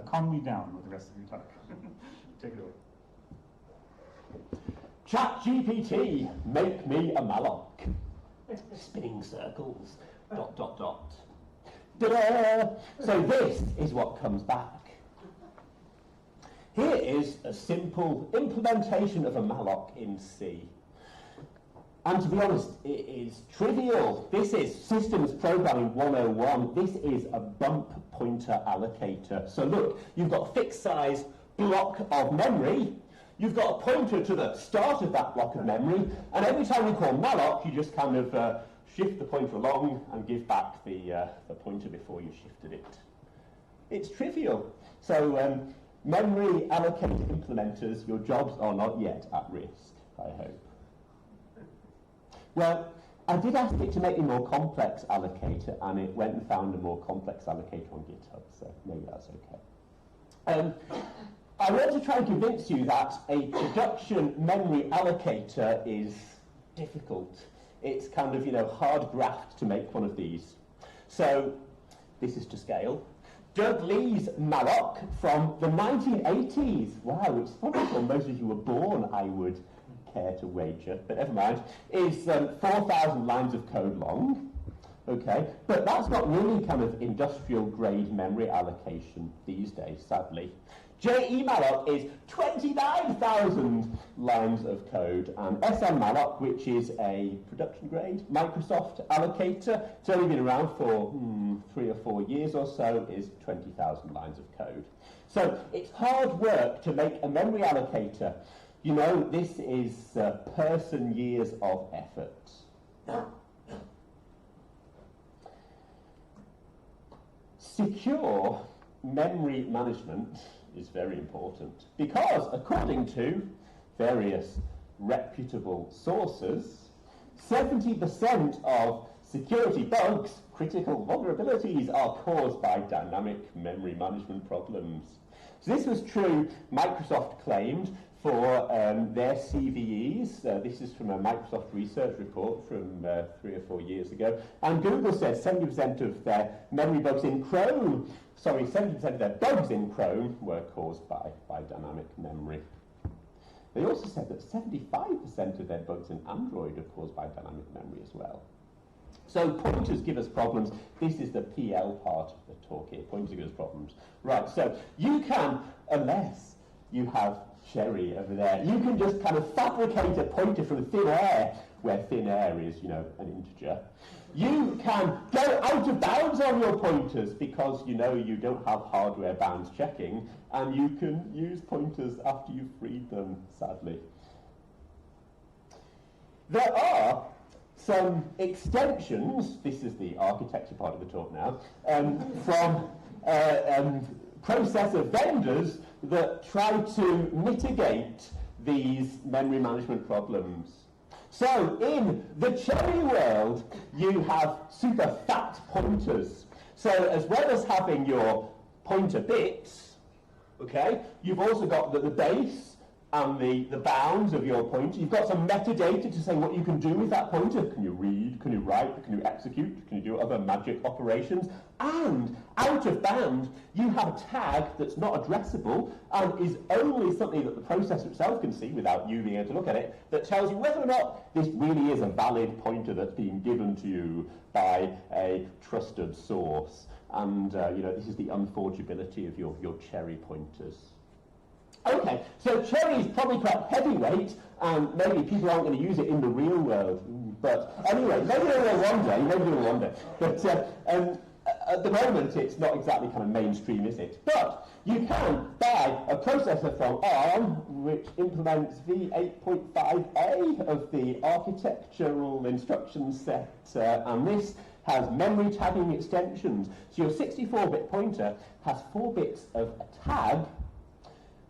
Calm me down with the rest of your talk. Take it over. ChatGPT, make me a Malloc. Spinning circles, ... Ta-da! So this is what comes back. Here is a simple implementation of a Malloc in C. And to be honest, it is trivial. This is Systems Programming 101. This is a bump pointer allocator. So look, you've got a fixed size block of memory. You've got a pointer to the start of that block of memory. And every time you call Malloc, you just kind of shift the pointer along and give back the pointer before you shifted it. It's trivial. So memory allocator implementers, your jobs are not yet at risk, I hope. Well, I did ask it to make a more complex allocator, and it went and found a more complex allocator on GitHub, so maybe that's okay. I want to try and convince you that a production memory allocator is difficult. It's kind of, hard graft to make one of these. So this is to scale. Doug Lee's Malloc from the 1980s. Wow, it's probably when most of you were born, I would care to wager, but never mind, is 4,000 lines of code long. Okay, but that's not really kind of industrial grade memory allocation these days, sadly. JE Malloc is 29,000 lines of code, and SM Malloc, which is a production grade Microsoft allocator, it's only been around for 3 or 4 years or so, is 20,000 lines of code. So it's hard work to make a memory allocator. This is person years of effort. Secure memory management is very important because, according to various reputable sources, 70% of security bugs, critical vulnerabilities, are caused by dynamic memory management problems. So this was true, Microsoft claimed, for their CVEs. This is from a Microsoft research report from 3 or 4 years ago. And Google says 70% of their memory bugs in Chrome, 70% of their bugs in Chrome were caused by dynamic memory. They also said that 75% of their bugs in Android are caused by dynamic memory as well. So pointers give us problems. This is the PL part of the talk here. Pointers give us problems. Right, so you can, unless you have Cherry over there, you can just kind of fabricate a pointer from thin air, where thin air is, an integer. You can go out of bounds on your pointers because, you don't have hardware bounds checking, and you can use pointers after you've freed them, sadly. There are some extensions, this is the architecture part of the talk now, from processor vendors that try to mitigate these memory management problems. So in the Cherry world, you have super fat pointers. So as well as having your pointer bits, okay, you've also got the base and the bounds of your pointer. You've got some metadata to say what you can do with that pointer. Can you read? Can you write? Can you execute? Can you do other magic operations? And out of bound, you have a tag that's not addressable and is only something that the processor itself can see without you being able to look at it, that tells you whether or not this really is a valid pointer that's being given to you by a trusted source. And this is the unforgeability of your Cherry pointers. Okay, so Cherry is probably quite heavyweight, and maybe people aren't going to use it in the real world. But anyway, maybe they will one day, maybe they will one day. But at the moment, it's not exactly kind of mainstream, is it? But you can buy a processor from ARM, which implements v8.5a of the architectural instruction set, and this has memory tagging extensions. So your 64-bit pointer has 4 bits of a tag,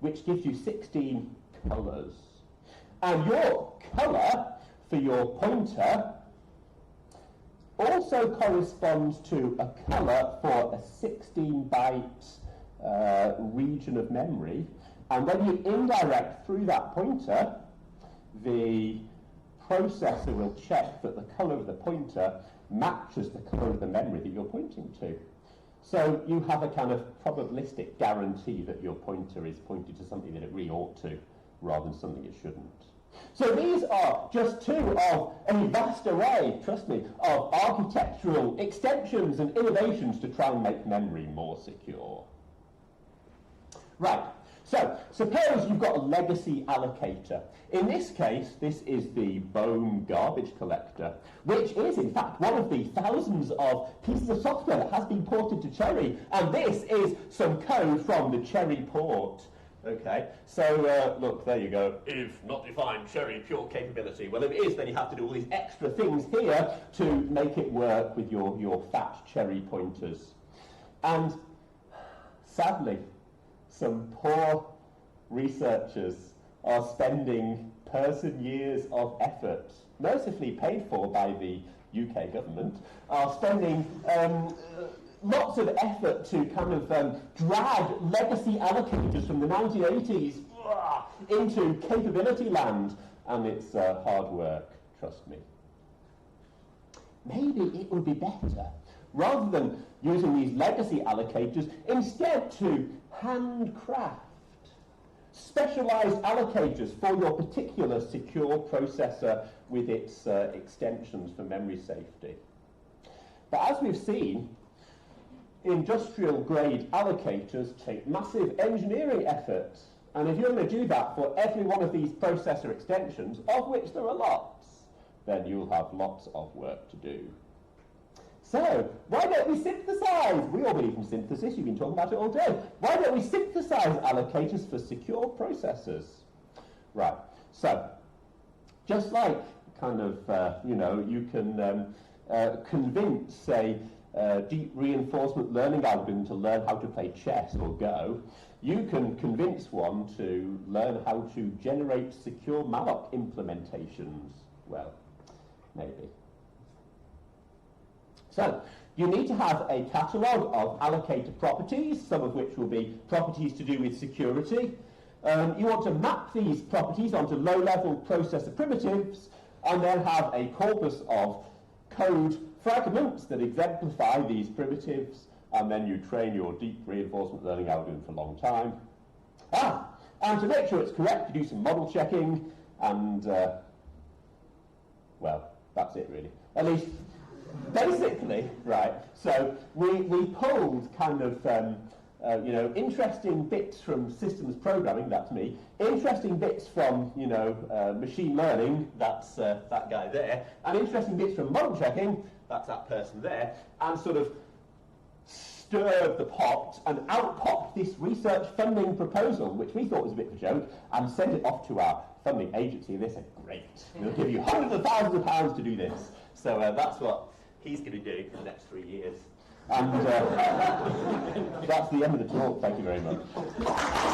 which gives you 16 colours. And your colour for your pointer also corresponds to a colour for a 16-byte region of memory. And when you indirect through that pointer, the processor will check that the colour of the pointer matches the colour of the memory that you're pointing to. So you have a kind of probabilistic guarantee that your pointer is pointed to something that it really ought to, rather than something it shouldn't. So these are just two of a vast array, trust me, of architectural extensions and innovations to try and make memory more secure. Right, so suppose you've got a legacy allocator. In this case, this is the Bohm garbage collector, which is in fact one of the thousands of pieces of software that has been ported to Cherry, and this is some code from the Cherry port. Okay, so look, there you go. If not defined Cherry pure capability. Well, if it is, then you have to do all these extra things here to make it work with your fat Cherry pointers. And sadly, some poor researchers are spending person-years of effort, mercifully paid for by the UK government, are spending lots of effort to kind of drag legacy allocators from the 1980s into capability land, and it's hard work, trust me. Maybe it would be better, rather than using these legacy allocators, instead to handcraft specialized allocators for your particular secure processor with its extensions for memory safety. But as we've seen, industrial-grade allocators take massive engineering effort, and if you're going to do that for every one of these processor extensions, of which there are lots, then you'll have lots of work to do. So, why don't we synthesize? We all believe in synthesis, you've been talking about it all day. Why don't we synthesize allocators for secure processors? Right, so, just like kind of, you can convince a deep reinforcement learning algorithm to learn how to play chess or Go, you can convince one to learn how to generate secure Malloc implementations. Well, maybe. So, you need to have a catalogue of allocator properties, some of which will be properties to do with security. You want to map these properties onto low-level processor primitives, and then have a corpus of code fragments that exemplify these primitives, and then you train your deep reinforcement learning algorithm for a long time. And to make sure it's correct, you do some model checking, and, well, that's it really. At least, basically, right, so we pulled kind of, interesting bits from systems programming, that's me, interesting bits from, machine learning, that's that guy there, and interesting bits from model checking, that's that person there, and sort of stirred the pot, and out popped this research funding proposal, which we thought was a bit of a joke, and sent it off to our funding agency, and they said, great, we'll give you hundreds of thousands of pounds to do this. So that's what he's going to do for the next 3 years. And that's the end of the talk. Thank you very much.